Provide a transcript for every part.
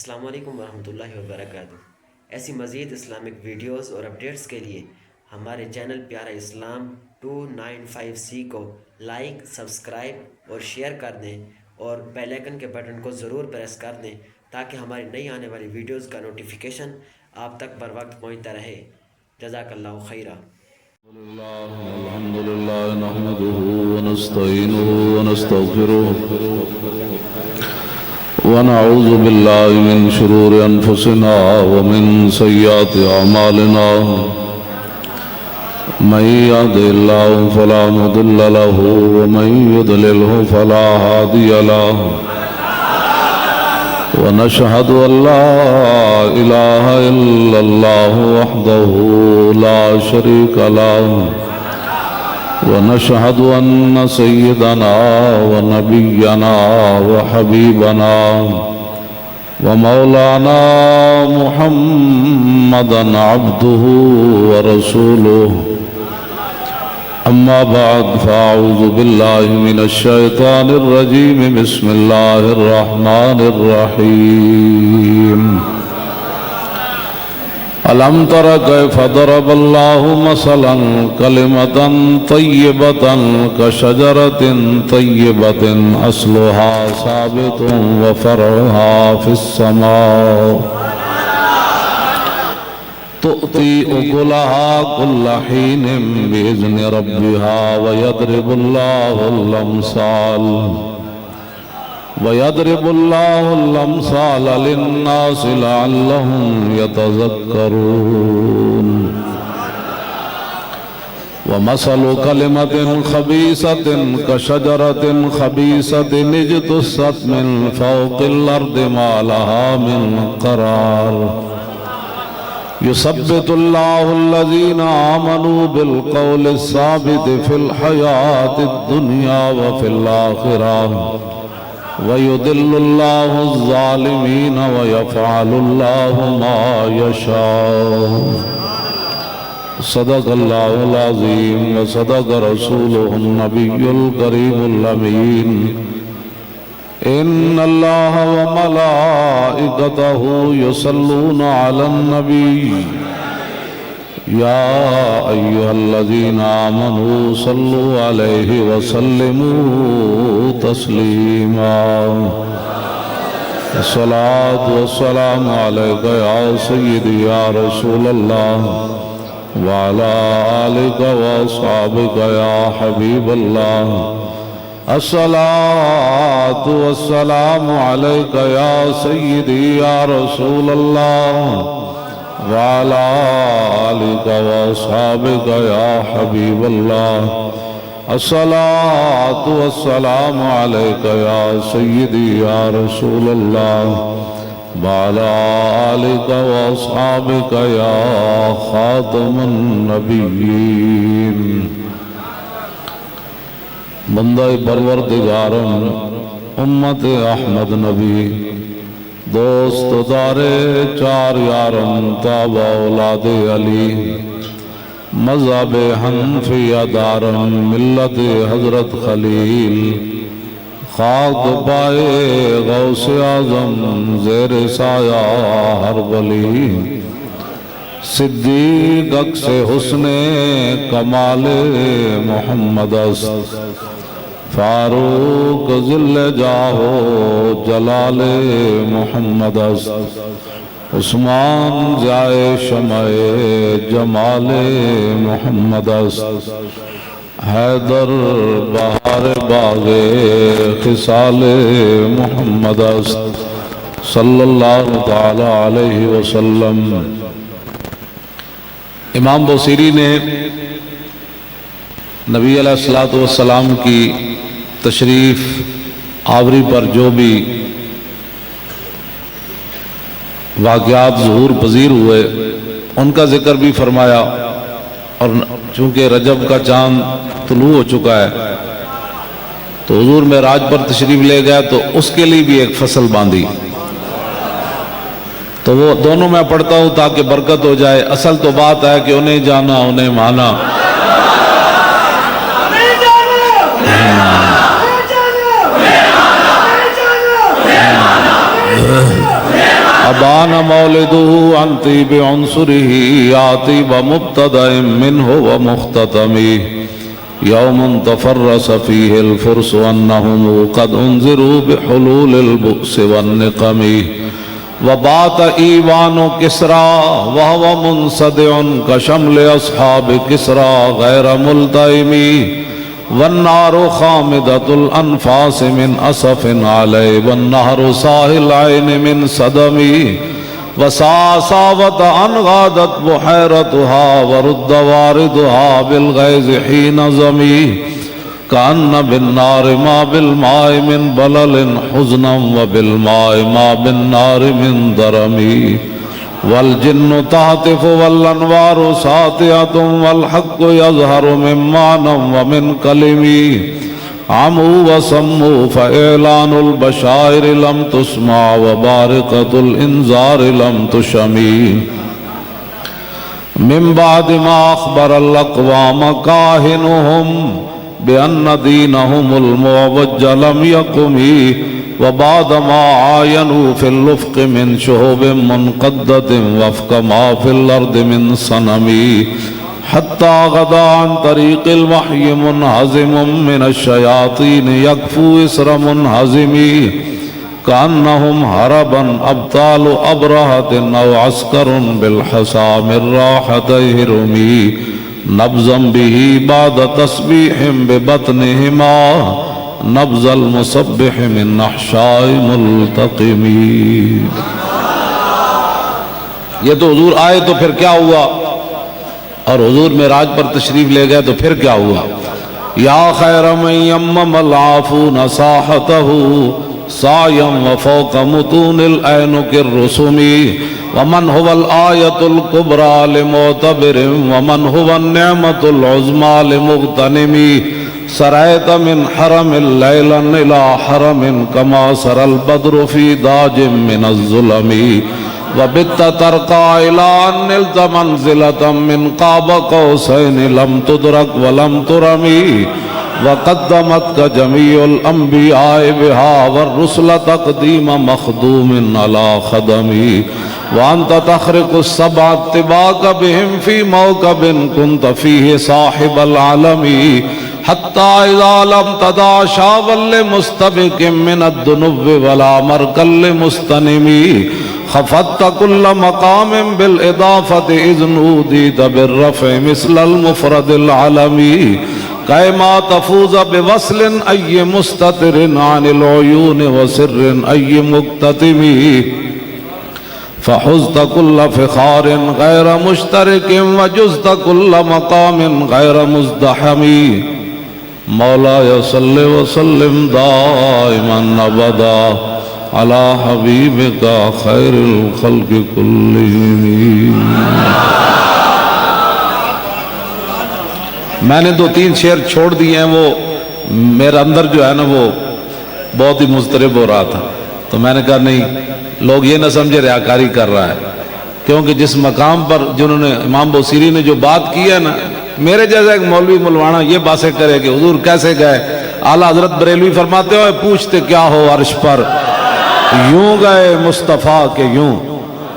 السلام علیکم ورحمۃ اللہ وبرکاتہ۔ ایسی مزید اسلامک ویڈیوز اور اپڈیٹس کے لیے ہمارے چینل پیارا اسلام 295C کو لائک، سبسکرائب اور شیئر کر دیں اور بیل آئکن کے بٹن کو ضرور پریس کر دیں تاکہ ہماری نئی آنے والی ویڈیوز کا نوٹیفیکیشن آپ تک بر وقت پہنچتا رہے۔ جزاک اللہ خیرہ۔ الحمد لله نحمده ونستعينه ونستغفره ونعوذ بالله من شرور أنفسنا ومن سيئات أعمالنا من يهده الله فلا مضل له ومن يضلله فلا هادي له ونشهد أن لا إله إلا الله وحده لا شريك له ونشهد أن سيدنا ونبينا وحبيبنا ومولانا محمدا عبده ورسوله أما بعد فأعوذ بالله من الشيطان الرجيم بسم الله الرحمن الرحيم ألم تر كيف ضرب الله مثلا كلمة طيبة كشجرة طيبة أصلها ثابت وفرعها في السماء تؤتي أكلها كل حين بإذن ربها ويضرب الله الأمثال للناس لعلهم يتذكرون ومثل كلمة خبيثة كشجرة خبيثة اجتثت من فوق الأرض ما لها من قرار يثبت الله الذين آمنوا بالقول الثابت في الحياة الدنيا وفي الآخرة ويضل الله الظالمين ويفعل الله ما يشاء صدق الله العظيم وصدق رسوله النبي الكريم الأمين إن الله وملائكته يصلون على النبي يا أيها الذين آمنوا صلوا عليه وسلموا تسليما الصلاة والسلام عليك يا سيدي يا رسول الله وعلى آلك وأصحابك يا حبيب الله الصلاة والسلام عليك يا سيدي يا رسول الله وعلى آلك وأصحابك يا حبيب الله الصلاة والسلام عليك يا سيدي يا رسول الله وعلى آلك وأصحابك يا خاتم النبيين بندہ پروردگارم امت احمد نبی دوست دارے چار یارم تابع اولاد علی مذہب حنفیہ دارم ملت حضرت خلیل خاک پائے غوث اعظم زیر سایہ ہر ولی صدیق عکس حسن کمال محمد است فاروق ذل جاہو جلال محمد است عثمان جائے شمع جمال محمد است حیدر بہار باغ خصال محمد است صلی اللہ تعالی علیہ وسلم۔ امام بصیری نے نبی علیہ السلام کی تشریف آوری پر جو بھی واقعات ظہور پذیر ہوئے ان کا ذکر بھی فرمایا، اور چونکہ رجب کا چاند طلوع ہو چکا ہے تو حضور معراج پر تشریف لے گیا تو اس کے لیے بھی ایک فصل باندھی، تو وہ دونوں میں پڑھتا ہوں تاکہ برکت ہو جائے۔ اصل تو بات ہے کہ انہیں جانا انہیں مانا، أبان مولده عن طيب عنصره يأتي بمبتدأ منه ومختتمه يوم تفرس فيه الفرس أنهم قد أنذروا بحلول البؤس والنقم وبات إيوان كسرى وهو منصدع كشمل أصحاب كسرى غير ملتئم والنار خامدة الأنفاس من أسف عليه والنهر ساهي العين من صدم وساوت أن غادت بحيرتها ورد واردها بالغيظ حين زمي كأن بالنار ما بالماء من بلل حزنا وبالماء ما بالنار من درم والجن تهتف والأنوار ساطعة والحق يظهر من معنى ومن كلم عموا وصموا فإعلان البشائر لم تسمع وبارقة الإنذار لم تشمي من بعد ما أخبر الأقوام كاهنهم بأن دينهم المعوج لم يقم وبعد ما عاينوا في الأفق من شهب منقدة وفق ما في الأرض من صنم حتى غدا عن طريق الوحي منهزم من الشياطين يكفو إسر منهزم كأنهم هربا أبطال أبرهة أو عسكر بالحصى من راحتيه رمي نبزا به بعد تسبيح ببطنهما نبز المصبح من نحشاء ملتقم. یہ تو حضور آئے تو پھر کیا ہوا، اور حضور معراج پر تشریف لے گئے تو پھر کیا ہوا. یا خیر من یمم العافون ساحتہ سایم وفوق متون العینک الرسمی ومن هو الآیت الکبری لمعتبر ومن هو النعمت العظمی لمغتنمی سرائت من حرم لیلا الى حرم کما سر البدر فی داج من الظلم وبت ترقى الى ان نلت منزلة من قاب قوسین لم تدرک ولم ترمی وقدمتك جميع الانبیاء بها والرسل تقدیم مخدوم على خدمی وانت تخرق السبع اتباك بهم في موكب كنت فيه صاحب العالم حتى اذا لم تدع شابا لمستبق من الذنوب ولا مركا لمستنم خفضت كل مقام بالاضافه اذ نوديت بالرفع مثل المفرد العلمي كيما تفوز بوصل اي مستتر عن العيون وسر اي مكتتم فحزت كل فخار غير مشترك وجزت كل مقام غير مزدحم مولاي صل وسلم دائما ابدا على حبيبك خير الخلق كلهم. میں نے 2-3 شعر چھوڑ دیے ہیں، وہ میرا اندر جو ہے نا وہ بہت ہی مضطرب ہو رہا تھا، تو میں نے کہا نہیں، لوگ یہ نہ سمجھے ریاکاری کر رہا ہے، کیونکہ جس مقام پر جنہوں نے امام بوصیری نے جو بات کی ہے نا، میرے جیسا ایک مولوی ملوانا یہ باتیں کرے کہ حضور کیسے گئے. اعلیٰ حضرت بریلوی فرماتے ہو پوچھتے کیا ہو عرش پر یوں گئے مصطفیٰ کے یوں،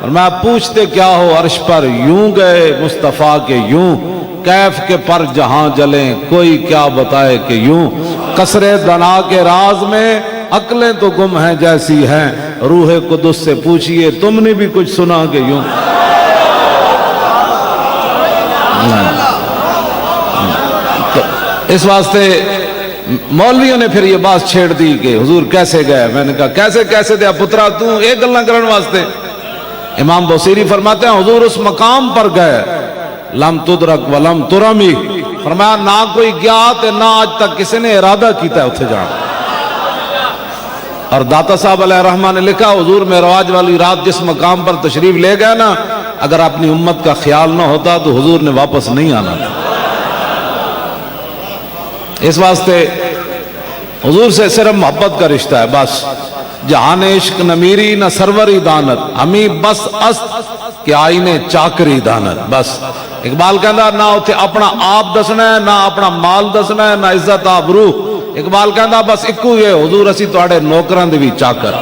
اور میں پوچھتے کیا ہو عرش پر یوں گئے مصطفیٰ کے یوں، کیف کے پر جہاں جلیں کوئی کیا بتائے کہ یوں، کثرے دنا کے راز میں عقلیں تو گم ہیں جیسی ہیں، روح قدس سے پوچھئے تم نے بھی کچھ سنا کہ یوں. تو اس واسطے مولویوں نے پھر یہ بات چھیڑ دی کہ حضور کیسے گئے. میں نے کہا کیسے دیا پترا تو ایک گلنا کرنے واسطے. امام بوصیری فرماتے ہیں حضور اس مقام پر گئے لم تدرک ولم ترمی، فرمایا نہ کوئی گیا تے نہ آج تک کسی نے ارادہ کیتا ہے اتھے جانا. اور داتا صاحب علیہ الرحمہ نے لکھا حضور معراج والی رات جس مقام پر تشریف لے گئے نا، اگر اپنی امت کا خیال نہ ہوتا تو حضور نے واپس نہیں آنا تھا. اس واسطے حضور سے صرف محبت کا رشتہ ہے بس. جہان عشق نہ میری نہ سروری دانت، ہمیں بس است کہ آئینے چاکری دانت. بس اقبال کہندا نہ اتھے اپنا آپ دسنا ہے، نہ اپنا مال دسنا ہے، نہ عزت آبرو. اقبال کہندا بس اکو یہ حضور اسی تواڈے نوکراں دے وی چاکر.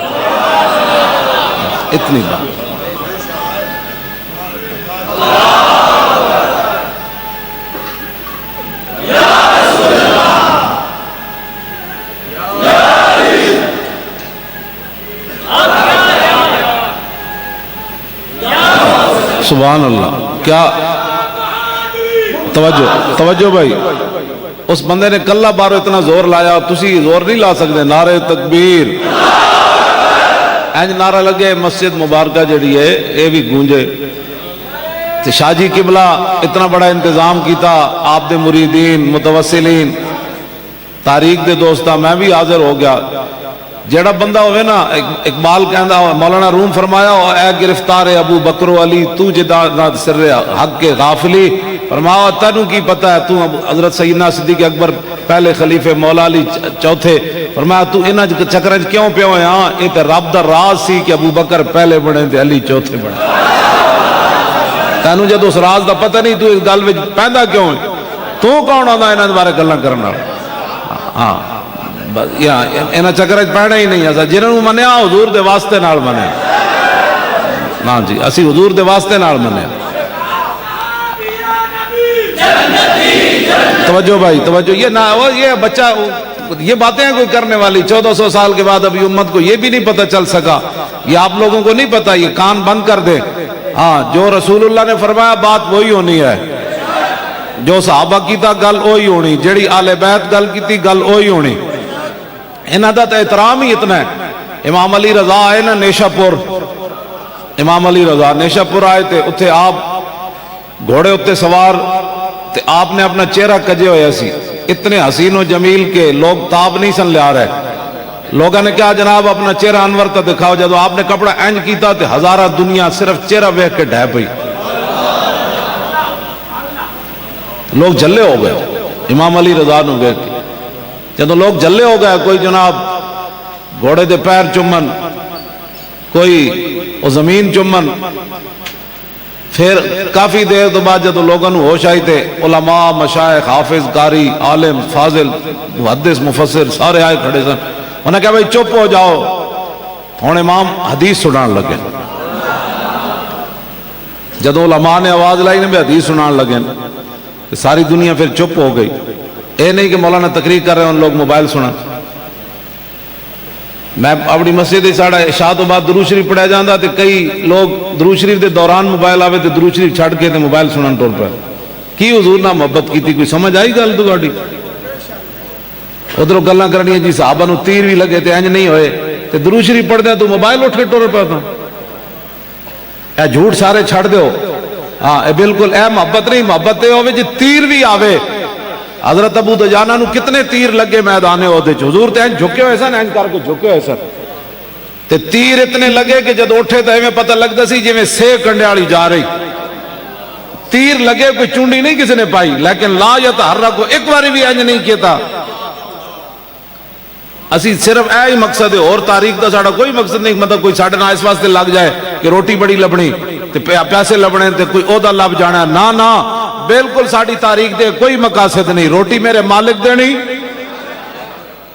اتنی بات. سبحان اللہ. کیا توجہ بھائی, اس بندے نے کلہ بارو اتنا زور لایا, تسی زور نہیں لا سکتے. نعرہ تکبیر اینج نعرہ لگے, مسجد مبارکہ جڑی ہے اے بھی گونجے. تے شاہ جی قبلہ اتنا بڑا انتظام کیتا, آپ دے مریدین متوسلین تاریخ دے دوستا, میں بھی حاضر ہو گیا. جیڑا بندہ ہوئے نا, اقبال کہندا مولانا روم فرمایا, اے گرفتار ابو بکر و علی تو جدا سر حق کے غافلی, فرمایا تنو کی پتہ ہے, تو حضرت سیدنا صدیق اکبر پہلے خلیفہ, مولا علی چوتھے, فرمایا تو انہاں چکرنج کیوں پہ ہوئے؟ ہاں یہ تے رب دا راز سی کہ ابو بکر پہلے بنے تے علی چوتھے بنے. تینوں جدو اس راز دا پتہ نہیں, تو اس گل وچ پیندا کیوں ہے؟ تو کون ہوندا انہاں دے بارے گلاں کرن والا؟ ہاں انہاں چکرنج پینا ہی نہیں. ایسا جنہوں منیا حضور دے واسطے نال منیا. ہاں جی, اسی حضور دے واسطے نال منیا. توجہ بھائی توجہ. یہ بچہ, یہ باتیں کوئی کرنے والی 1400 سال کے بعد ابھی امت کو یہ بھی نہیں پتہ چل سکا. یہ آپ لوگوں کو نہیں پتہ, یہ کان بند کر دے. ہاں جو رسول اللہ نے فرمایا بات وہی ہونی ہے, جو صحابہ کی تھا گل وہی ہونی, جیڑی آل بیت گل کی تھی گل وہی ہونی. انہاں دا تے احترام ہی اتنا ہے. امام علی رضا آئے نا نیشا پور, امام علی رضا نیشا پور آئے تھے, اتھے آپ گھوڑے اتھے سوار, تے آپ نے اپنا چہرہ کجے ہویا سی, اتنے حسین و جمیل کے لوگ تاب نہیں سن لے آ رہے. لوگوں نے کہا جناب اپنا چہرہ انور تا دکھاؤ. جدو آپ نے کپڑا اینج کیتا تے ہزارہ دنیا صرف چہرہ ویکھ کے ڈھہ پئی. لوگ جلے ہو گئے امام علی رضا نو ویکھ کے. جدو لوگ جلے ہو گئے, کوئی جناب گھوڑے دے پیر چمن, کوئی زمین چمن. پھر کافی دیر تو بعد جدو لوگوں نے ہوش آئی تھے, علماء مشائخ حافظ قاری عالم فاضل محدث مفسر سارے آئے کھڑے سن. انہوں نے کہا بھائی چپ ہو جاؤ. ہن امام حدیث سنان لگے. جدو علماء نے آواز لائی نے بھی حدیث سنان لگے, ساری دنیا پھر چپ ہو گئی. اے نہیں کہ مولانا تقریر کر رہے ہیں ان لوگ موبائل سنن. میں اپنی مسجد ساڑھا عشاء تو بعد درود شریف پڑھا جاندہ تے کئی لوگ درود شریف دے دوران موبائل آوے تے درود شریف چھڑ کے تے موبائل سنن ٹور پر. کی حضور نہ محبت کی تھی, کوئی سمجھ آئی گل تو گاڑی؟ ادھر گلاں کرنی جی صحابہ نو تیر بھی لگے تے انج نہیں ہوئے, تے درود شریف پڑھ دیا تو موبائل اٹھ کے ٹور پر تھا. اے جھوٹ سارے چھڑ دیو. ہاں اے بالکل اے محبت نہیں, محبت تے ہوئے جی تیر بھی آوے. حضرت ابو دجانہ نو کتنے تیر لگے میدانے ہوتے, حضور تے ہیں جھکے ہوئے سن, ہیں کر کے جھکے ہوئے سن, تے تیر اتنے لگے کہ جد اٹھے تے ہمیں پتہ لگتا سی جی میں سے کنڈیالی جا رہی. تیر لگے کوئی چونڈی نہیں کسی نے پائی, لیکن لا یتحرک کو ایک باری بھی انج نہیں کیتا. اسی صرف اے ہی مقصد ہے, اور تاریخ دا ساڑا کوئی مقصد نہیں. مطلب کوئی ساڑھے نہ اس واسطے لگ جائے کہ روٹی بڑی لبنی تے پیاسے لبنے تے کوئی عہدہ لب جانا, نہ بالکل ساڑی تاریخ دے کوئی مقاصد نہیں. روٹی میرے مالک دینی.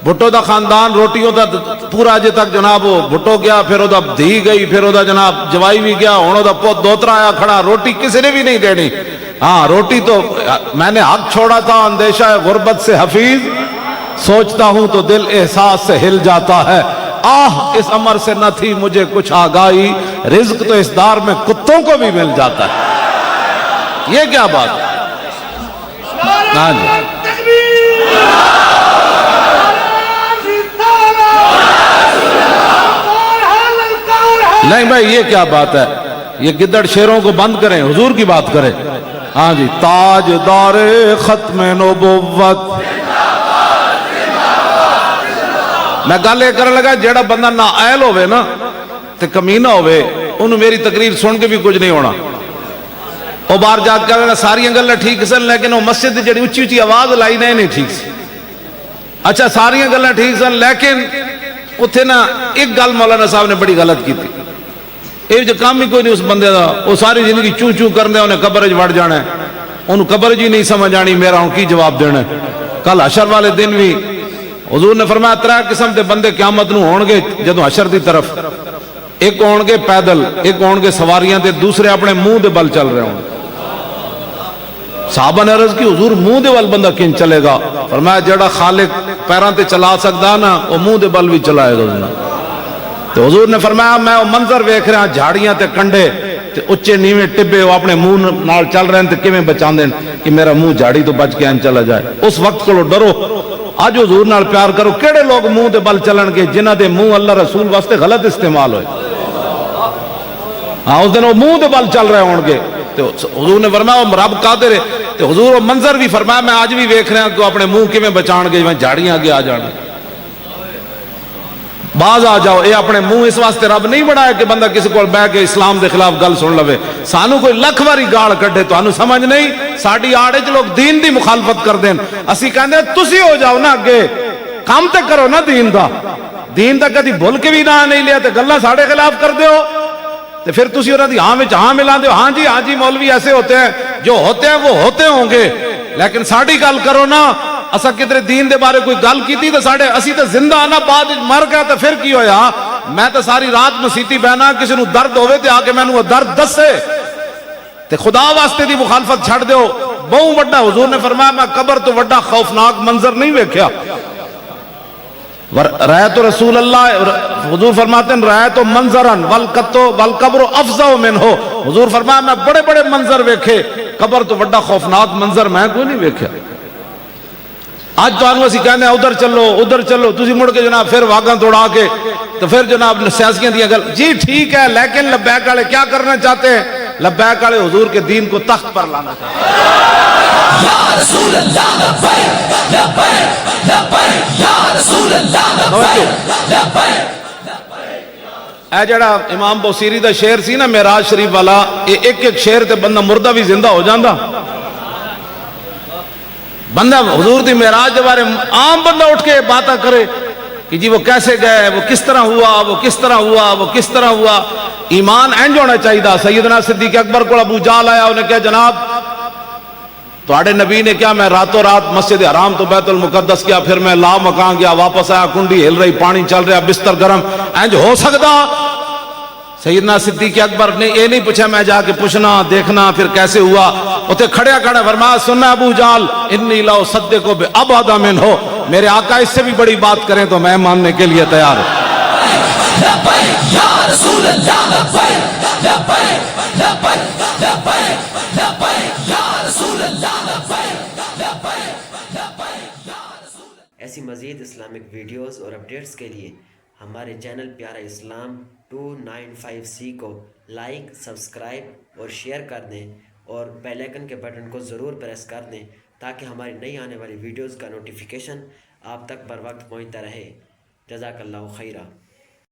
بھٹو دا خاندان روٹیوں دا پورا اجے تک جناب وہ بھٹو گیا, پھر دا دھی گئی, پھر دا جناب جوائی بھی گیا, ہونوں دا پوت دوترا آیا کھڑا, روٹی کسی نے بھی نہیں دینی. ہاں روٹی تو میں نے حق چھوڑا تھا, اندیشہ غربت سے حفیظ, سوچتا ہوں تو دل احساس سے ہل جاتا ہے. آہ اس امر سے نہ تھی مجھے کچھ آگاہی, رزق تو اس دار میں کتوں کو بھی مل جاتا ہے. یہ کیا بات ہے؟ ہاں جی نہیں بھائی یہ کیا بات ہے, یہ گدڑ شیروں کو بند کریں, حضور کی بات کریں. ہاں جی تاجدار ختم نبوت. میں گل یہ کرنے لگا جیڑا بندہ نہ اہل ہوئے نا تے کمینہ ہوئے, انہوں میری تقریر سن کے بھی کچھ نہیں ہونا. وہ باہر جا کے ساری گلاں ٹھیک سن, لیکن وہ مسجد جڑی اچھی اچھی آواز لائی نہیں ٹھیک سی. اچھا ساری گلاں ٹھیک سن, لیکن اتھے نا ایک گل مولانا صاحب نے بڑی غلط کی تھی. یہ جو کام ہی کوئی نہیں اس بندے دا, وہ ساری زندگی چوں چوں کرنے, انہیں قبرج وڑ جانا ہے, انہوں قبرج ہی نہیں سمجھ آنی میرا ہوں کی جواب دینا ہے. کل حشر والے دن بھی حضور نے فرمایا 3 قسم دے بندے قیامت نو ہونگے جدوں حشر دی طرف. ایک ہونگے پیدل, ایک ہونگے سواریاں دے, دوسرے اپنے منہ دے بل چل رہے ہوں. صحابہ نے عرض کی حضور منہ دے بل بندہ کن چلے گا؟ فرمایا جڑا خالق پیران تے چلا سکدا نا وہ منہ دے بل بھی چلائے گا. تو حضور نے فرمایا میں وہ منظر ویکھ رہا, جھاڑیاں تے کنڈے, تے اچے نیویں ٹبے وہ اپنے منہ نال چل رہے ہیں تے کیویں بچاندے کہ میرا منہ جھاڑی تو بچ کے ان چلا جائے. اس وقت کو ڈرو. اج حضور نال پیار کرو. کیڑے لوگ منہ دے بل چلن گے جنہاں دے منہ اللہ رسول واسطے غلط استعمال ہوئے. ہاں اس دن وہ منہ دے بل چل رہے ہون گے. تو حضور نے فرمایا وہ رب قادر ہے. تو حضور وہ منظر بھی فرمایا میں آج بھی ویکھ رہا کہ اپنے منہ کیویں بچان گے جویں جھاڑیاں اگے آ جان. باز آ جاؤ. یہ اپنے منہ اس واسطے رب نہیں بنایا کہ بندہ کسی کو بہ کے اسلام دے خلاف گل سن لوے. سانو کوئی لکھ واری گال کڈے تو سمجھ نہیں. ساڈی آڑ وچ لوگ دین دی مخالفت کر دین. اسی کہندے تسی ہو جاؤ نا اگے کام تے کرو نا دین دا. دین دا کدی بھول کے بھی نہ نہیں لیا تے گلاں ساڈے خلاف کر دیو تے پھر تسی انہاں دی ہاں وچ ہاں ملا دیو. ہاں جی مولوی ایسے ہوتے ہیں جو ہوتے ہیں وہ ہوتے ہوں گے لیکن ساڈی گل کرو نا. اسا کدھر دین دے بارے کوئی گل کیتی تے ساڈے اسی تے زندہ آنا بعد مر گیا تے پھر کی ہویا. میں تے ساری رات مسیتی بہنا کسی نو درد ہوئے تے آ کے مینوں وہ درد دسے تے خدا واسطے دی مخالفت چھڑ دیو. بہوں وڈا حضور نے فرمایا میں قبر تو وڈا خوفناک منظر نہیں ویکھیا. رأیت رسول اللہ حضور فرماتے ہیں رأیت منظرن والقبر افضع منہ. حضور فرمایا میں بڑے بڑے منظر ویکھے قبر تو وڈا خوفناک منظر میں کوئی نہیں ویکھیا. آج تو آنگو اسی کہنے ہیں ادھر چلو تسی مڑ کے جناب پھر واگاں توڑا کے تو پھر جناب سیاسیاں دیا گل جی ٹھیک ہے لیکن لبیک والے کیا کرنا چاہتے ہیں. لبیک والے حضور کے دین کو تخت پر لانا چاہتے ہیں. یا رسول اللہ لبیک لبیک لبیک یا رسول اللہ لبیک لبیک. اے جڑا امام بوسیری دا شعر سی نا معراج شریف والا ایک ایک شعر تے بندہ مردہ بھی زندہ ہو جاندہ. بندہ حضور دی معراج کے بارے عام بندہ اٹھ کے باتاں کرے کہ جی وہ کیسے گئے وہ کس طرح ہوا وہ کس طرح ہوا وہ کس طرح ہوا. ایمان انج ہونا چاہیے. سیدنا صدیق اکبر کو ابو جہل آیا انہیں کہا جناب تواڈے نبی نے کیا میں راتوں رات مسجد حرام تو بیت المقدس کیا پھر میں لا مکان گیا واپس آیا کنڈی ہل رہی پانی چل رہا بستر گرم انج ہو سکتا. سیدنا صدیق اکبر نے یہ نہیں پوچھا میں جا کے پوچھنا دیکھنا پھر کیسے ہوا. اتنے کھڑے فرمایا سننا ابو جہل انی لا اصدقہ بابعد منہ. میرے آقا اس سے بھی بڑی بات کریں تو میں ماننے کے لیے تیار ہوں. لبیک یا رسول اللہ لبیک لبیک لبیک لبیک لبیک یا رسول اللہ لبیک لبیک لبیک یا رسول. ایسی مزید اسلامک ویڈیوز اور اپڈیٹس کے لیے ہمارے چینل پیارا اسلام 295C کو لائک سبسکرائب اور شیئر کر دیں اور بیل آئیکن کے بٹن کو ضرور پریس کر دیں تاکہ ہماری نئی آنے والی ویڈیوز کا نوٹیفیکیشن آپ تک بر وقت پہنچتا رہے. جزاک اللہ خیرہ.